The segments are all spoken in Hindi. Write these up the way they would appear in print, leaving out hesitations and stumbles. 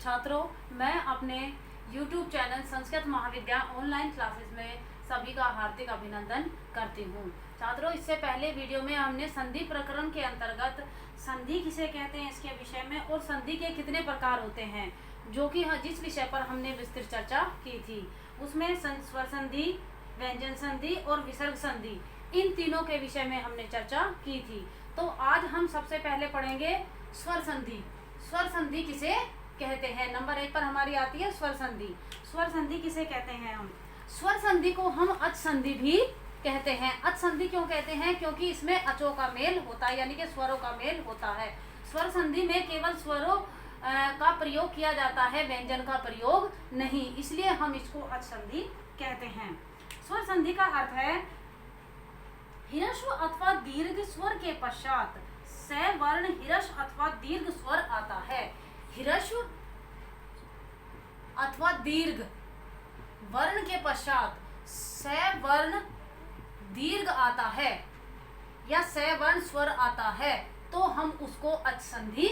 छात्रों, मैं अपने YouTube channel Sanskrit Mahavidya online classes में सभी का हार्दिक अभिनंदन करती हूँ। छात्रों, इससे पहले वीडियो में हमने संधि प्रकरण के अंतर्गत संधि किसे कहते हैं इसके विषय में और संधि के कितने प्रकार होते हैं, जो कि जिस विषय पर हमने विस्तृत चर्चा की थी, उसमें स्वर संधि, व्यंजन संधि और विसर्ग संधि, इन तीनों के विषय में हमने चर्चा की थी। तो आज हम सबसे पहले पढ़ेंगे स्वर संधि। स्वर संधि किसे कहते हैं? नंबर 1 पर हमारी आती है स्वर संधि। स्वर संधि किसे कहते हैं? हम स्वर संधि को हम अच संधि भी कहते हैं। अच संधि क्यों कहते हैं? क्योंकि इसमें अचों का मेल होता है, यानी कि स्वरों का मेल होता है। स्वर संधि में केवल स्वरों का प्रयोग किया जाता है, व्यंजन का प्रयोग नहीं, इसलिए हम इसको अच संधि कहते हैं। स्वर संधि का अर्थ है ह्रस्व अथवा दीर्घ स्वर के पश्चात सवर्ण ह्रस्व अथवा दीर्घ स्वर आता है। ह्रस्व अथवा दीर्घ वर्ण के पश्चात सवर्ण दीर्घ आता है या सवर्ण स्वर आता है, तो हम उसको अच संधि,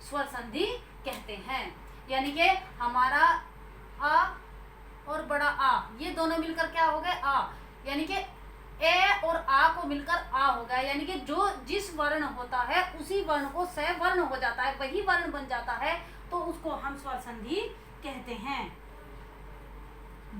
स्वर संधि कहते हैं। यानी कि हमारा आ और बड़ा आ, ये दोनों मिलकर क्या हो गए? आ, यानी कि ए और आ को मिलकर आ हो गया, यानी कि जो जिस वर्ण होता है उसी वर्ण को सवर्ण हो जाता है, वही वर्ण बन जाता है, तो उसको हम स्वर संधि कहते हैं।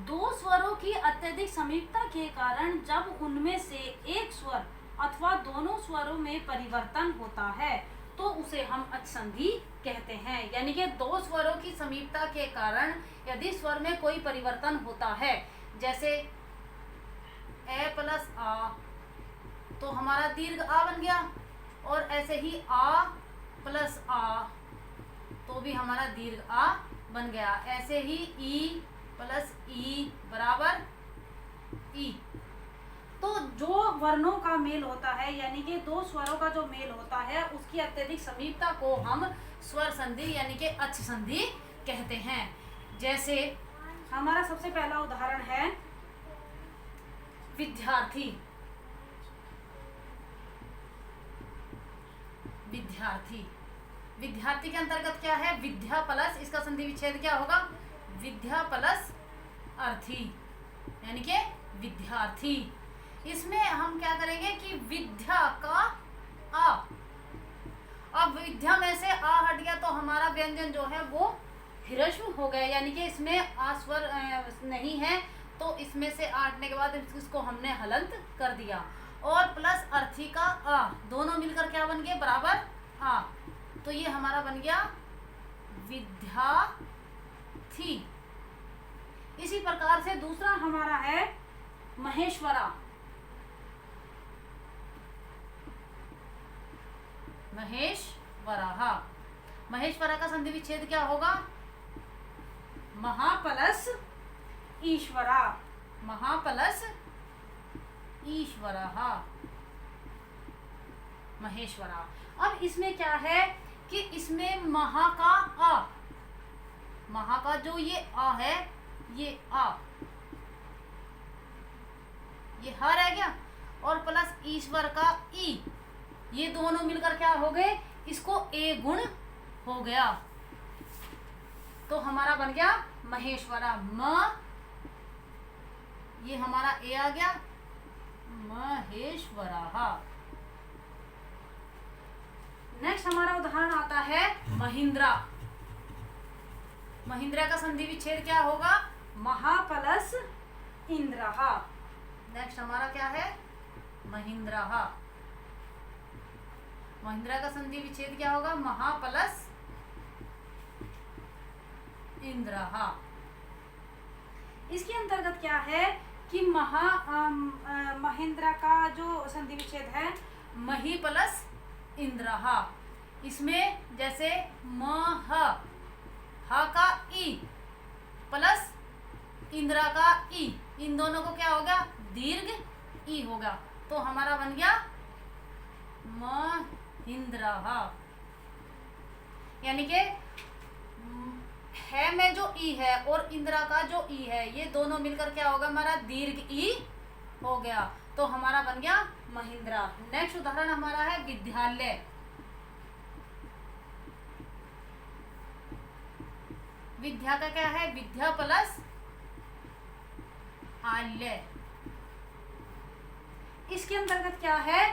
दो स्वरों की अत्यधिक समीपता के कारण जब उनमें से एक स्वर अथवा दोनों स्वरों में परिवर्तन होता है, तो उसे हम अच संधि कहते हैं। यानी कि दो स्वरों की समीपता के कारण यदि स्वर में कोई परिवर्तन होता है, जैसे ए प्लस आ, तो हमारा दीर्घ आ बन गया, और ऐसे ही आ प्लस आ, तो भी हमारा दीर्घ आ बन गया। ऐसे ही ई प्लस ई बराबर ई। तो जो वर्णों का मेल होता है, यानी कि दो स्वरों का जो मेल होता है, उसकी अत्यधिक समीपता को हम स्वर संधि यानी कि अच संधि कहते हैं। जैसे हमारा सबसे पहला उदाहरण है विद्यार्थी। विद्यार्थी, विद्यार्थी के अंतर्गत क्या है? विद्या प्लस, इसका संधि विच्छेद क्या होगा? विद्या प्लस अर्थी, यानी कि विद्यार्थी। इसमें हम क्या करेंगे कि विद्या का आ, अब विद्या में से आ हट गया, तो हमारा व्यंजन जो है वो ह्रस्व हो गया, यानी कि इसमें आ स्वर नहीं है, तो इसमें से आ हटने के बाद इसको हमने हलंत कर दिया। और प्लस अर्थी का आ, दोनों मिलकर क्या बन गए? बराबर आ, तो ये हमारा बन गया विद्यार्थी। इसी प्रकार से दूसरा हमारा है महेश्वरा। महेश्वरा, महेश्वरा का संधि विच्छेद क्या होगा? महा प्लस ईश्वरा, महा प्लस ईश्वरा, महेश्वरा। अब इसमें क्या है कि इसमें महा का आ, महा का जो ये आ है, ये आ, ये ह रह गया, और प्लस ईश्वर का ई, ये दोनों मिलकर क्या हो गए? इसको ए गुण हो गया, तो हमारा बन गया महेश्वरा। म, ये हमारा ए आ गया, महेश्वरा। नेक्स्ट हमारा उदाहरण आता है महिंद्रा। महिंद्रा का संधि विच्छेद क्या होगा? महा प्लस इंद्रहा। नेक्स्ट हमारा क्या है? महिंद्रा। महिंद्रा का संधि विच्छेद क्या होगा? महा प्लस इंद्रहा। इसके अंतर्गत क्या है कि महिंद्रा का जो संधि विच्छेद है मही प्लस इंद्रहा। इसमें जैसे म ह का ई प्लस इंद्रा का ई, इन दोनों को क्या हो गया? दीर्घ ई होगा, तो हमारा बन गया महिंद्रा। यानी कि है में जो ई है और इंद्रा का जो ई है, ये दोनों मिलकर क्या होगा? हमारा दीर्घ ई हो गया, तो हमारा बन गया महिंद्रा। नेक्स्ट उदाहरण हमारा है विद्यालय। विद्या का क्या है, विद्या प्लस आल्य। इसके अंतर्गत क्या है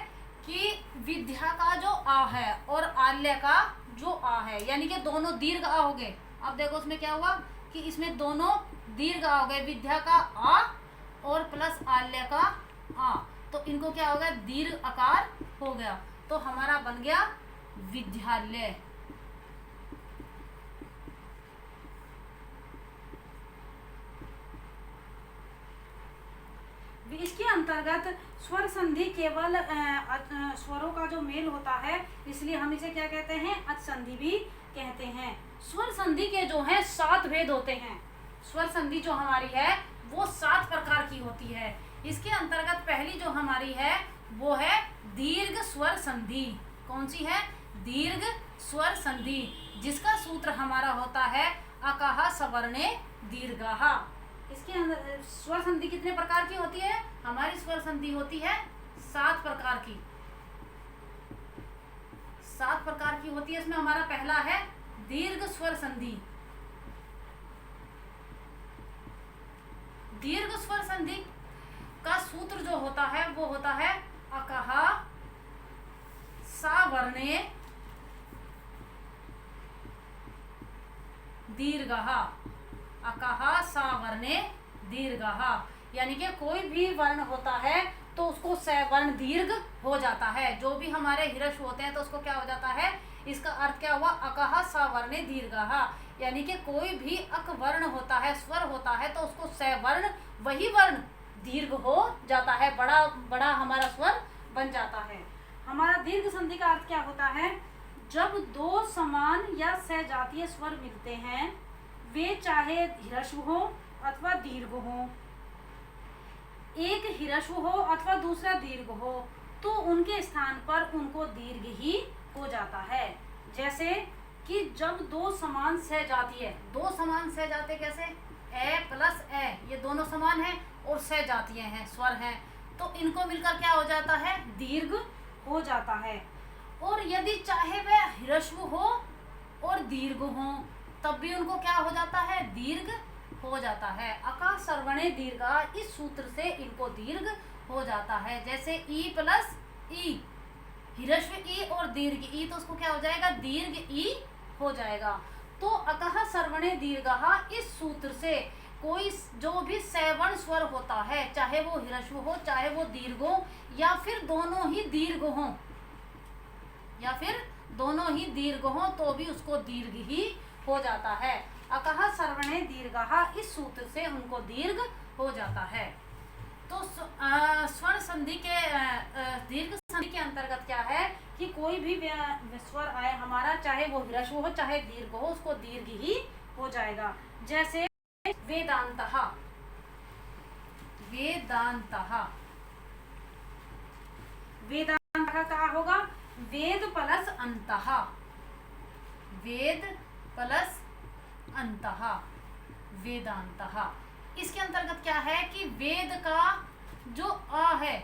कि विद्या का जो आ है और आल्य का जो आ है, यानी कि दोनों दीर्घ आ हो गए। अब देखो उसमें क्या हुआ कि इसमें दोनों दीर्घ आ हो गए, विद्या का आ और प्लस आल्य का आ, तो इनको क्या हो गया, दीर्घ आकार हो गया, तो हमारा बन गया विद्यालय। इसके अंतर्गत स्वर संधि केवल स्वरों का जो मेल होता है, इसलिए हम इसे क्या कहते हैं, अच संधि भी कहते हैं। स्वर संधि के जो है 7 भेद होते हैं। स्वर संधि जो हमारी है वो 7 प्रकार की होती है। इसके अंतर्गत पहली जो हमारी है वो है दीर्घ स्वर संधि। कौन सी है, दीर्घ स्वर संधि, जिसका सूत्र हमारा होता है अकहा सवर्णे दीर्घः। इसके अंदर स्वर संधि कितने प्रकार की होती है, हमारी स्वर संधि होती है 7 प्रकार की। 7 प्रकार की होती है। इसमें हमारा पहला है दीर्घ स्वर संधि। दीर्घ स्वर संधि का सूत्र जो होता है वो होता है अकहा सवर्णे दीर्घः। अकहा सवर्णे दीर्घः, यानी कि कोई भी वर्ण होता है तो उसको सवर्ण दीर्घ हो जाता है। जो भी हमारे हिरस्व होते हैं तो उसको क्या हो जाता है, इसका अर्थ क्या हुआ, अकहा सवर्णे दीर्घः, यानी कि कोई भी अक वर्ण होता है, स्वर होता है, तो उसको सवर्ण वही वर्ण दीर्घ हो जाता है, बड़ा बड़ा हमारा स्वर बन जाता है। हमारा दीर्घ संधि का अर्थ क्या होता है, जब 2 समान या सजातीय स्वर मिलते हैं, वे चाहे हिरस्व हो अथवा दीर्घ हो, एक हिरस्व हो अथवा दूसरा दीर्घ हो, तो उनके स्थान पर उनको दीर्घ ही हो जाता है। जैसे कि जब 2 समान सजातीय, 2 समान सजातीय कैसे, ए प्लस ए, ये दोनों समान हैं और सजातीय हैं, स्वर हैं, तो इनको मिलकर क्या हो जाता है, दीर्घ हो जाता है। और यदि चाहे वह हिरस्व हो और दीर्घ हो, तब भी उनको क्या हो जाता है, दीर्घ हो जाता है। अका सर्वणे दीर्घा, इस सूत्र से इनको दीर्घ हो जाता है। जैसे ई प्लस ई, हिरस्व ई और दीर्घ ई, तो उसको क्या हो जाएगा, दीर्घ ई हो जाएगा। तो अकहा सर्वणे दीर्घा, इस सूत्र से कोई जो भी सवर्ण स्वर होता है, चाहे वो हिरस्व हो चाहे वो दीर्घ हो, या फिर दोनों ही दीर्घ हो, या फिर दोनों ही दीर्घ हो, तो भी उसको दीर्घ ही हो जाता है। अकहा सर्वणे दीर्घः, इस सूत्र से उनको दीर्घ हो जाता है। तो स्वर संधि के दीर्घ संधि के अंतर्गत क्या है कि कोई भी स्वर आए हमारा, चाहे वो हिरस्व हो चाहे दीर्घ हो, उसको दीर्घ ही हो जाएगा। जैसे वेदांतः, वेदांतः, वेदांत का क्या होगा, वेद प्लस अंतः, वेद प्लस अंतः, वेदांतः। इसके अंतर्गत क्या है कि वेद का जो आ है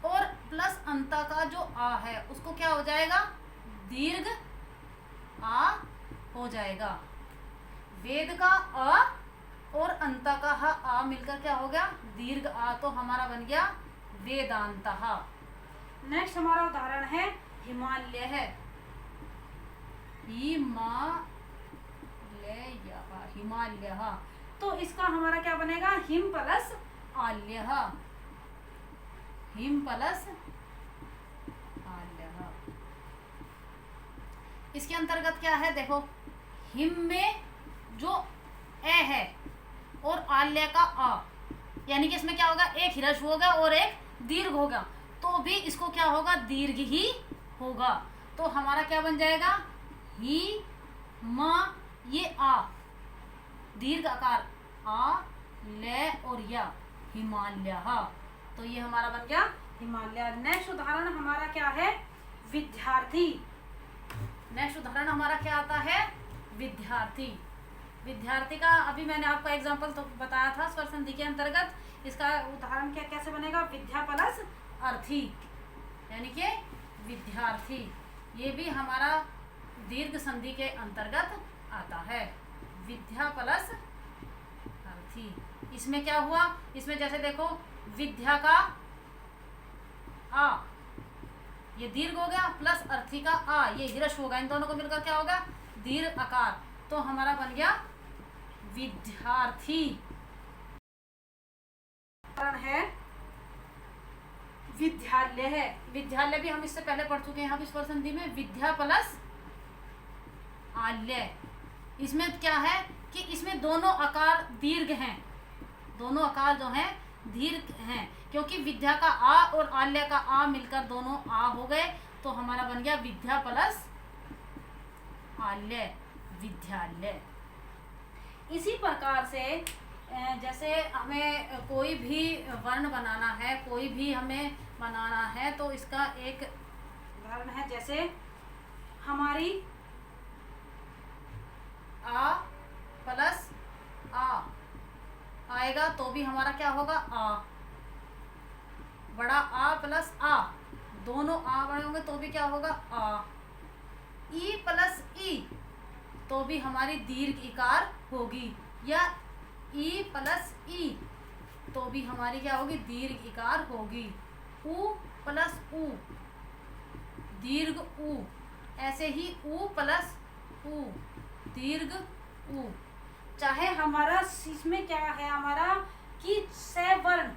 और प्लस अंत का जो आ है, उसको क्या हो जाएगा, दीर्घ आ हो जाएगा। वेद का आ और अंत का आ मिलकर क्या हो गया, दीर्घ आ, तो हमारा बन गया वेदांतः। नेक्स्ट हमारा उदाहरण है हिमालय है, हिमालय, तो इसका हमारा क्या बनेगा, हिम प्लस आल्य, हिम प्लस आल्य। इसके अंतर्गत क्या है, देखो हिम में जो ए है और आल्य का आ, यानी कि इसमें क्या होगा, एक हिरस्व होगा और एक दीर्घ होगा, तो भी इसको क्या होगा, दीर्घ ही होगा। तो हमारा क्या बन जाएगा, ही म, ये आ दीर्घ आकार, आ ले और या, हिमालय, तो ये हमारा बन गया हिमालय। नेक्स्ट उदाहरण हमारा क्या है, विद्यार्थी। नेक्स्ट उदाहरण हमारा क्या आता है, विद्यार्थी। विद्यार्थी का अभी मैंने आपको एग्जांपल तो बताया था स्वर संधि के अंतर्गत। इसका उदाहरण क्या कैसे बनेगा, विद्या प्लस अर्थी, यानी कि विद्यार्थी, ये भी हमारा दीर्घ संधि के अंतर्गत आता है। विद्या प्लस अर्थी। इसमें क्या हुआ, इसमें जैसे देखो विद्या का आ, ये दीर्घ हो गया, प्लस अर्थी का आ, ये ह्रस्व होगा, इन दोनों को मिलकर क्या होगा, दीर्घ आकार। तो हमारा बन गया विद्यार्थी। है विद्यालय है, विद्यालय भी हम इससे पहले पढ़ चुके हैं यहाँ भी स्वर संधि में, विद्या प्लस आल्य। इसमें क्या है कि इसमें दोनों आकार दीर्घ हैं, दोनों आकार जो हैं दीर्घ हैं, क्योंकि विद्या का आ और आल्य का आ मिलकर दोनों आ हो गए, तो हमारा बन गया विद्या प्लस आल्य, विद्यालय। इसी प्रकार से जैसे हमें कोई भी वर्ण बनाना है, कोई भी हमें बनाना है, तो इसका एक उदाहरण है, जैसे हमारी आ प्लस आ आएगा तो भी हमारा क्या होगा, आ। बड़ा आ प्लस आ, दोनों आ बड़े होंगे तो भी क्या होगा, आ। ई प्लस ई तो भी हमारी दीर्घ इकार होगी, या ई प्लस ई तो भी हमारी क्या होगी, दीर्घ इकार होगी। उ प्लस उ, दीर्घ उ, ऐसे ही उ प्लस उ, दीर्घ उ। चाहे हमारा इसमें क्या है हमारा कि सवर्ण,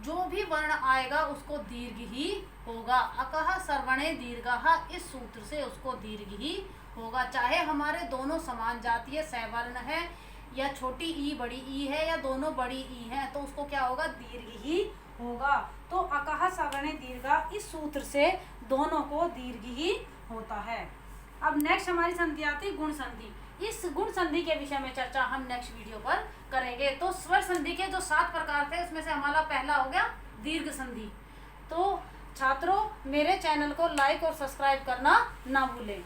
जो भी वर्ण आएगा उसको दीर्घ ही होगा। अकह सर्वणे दीर्घः, इस सूत्र से उसको दीर्घ ही होगा, चाहे हमारे दोनों समान जातीय सवर्ण है, या छोटी ई बड़ी ई है, या दोनों बड़ी ई है, तो उसको क्या होगा, दीर्घ ही होगा। तो अकह सर्वणे दीर्घ, इस सूत्र से दोनों को दीर्घ ही होता है। अब नेक्स्ट हमारी संधि आती है गुण संधि। इस गुण संधि के विषय में चर्चा हम नेक्स्ट वीडियो पर करेंगे। तो स्वर संधि के जो 7 प्रकार थे उसमें से हमारा पहला हो गया दीर्घ संधि। तो छात्रों मेरे चैनल को लाइक और सब्सक्राइब करना ना भूलें।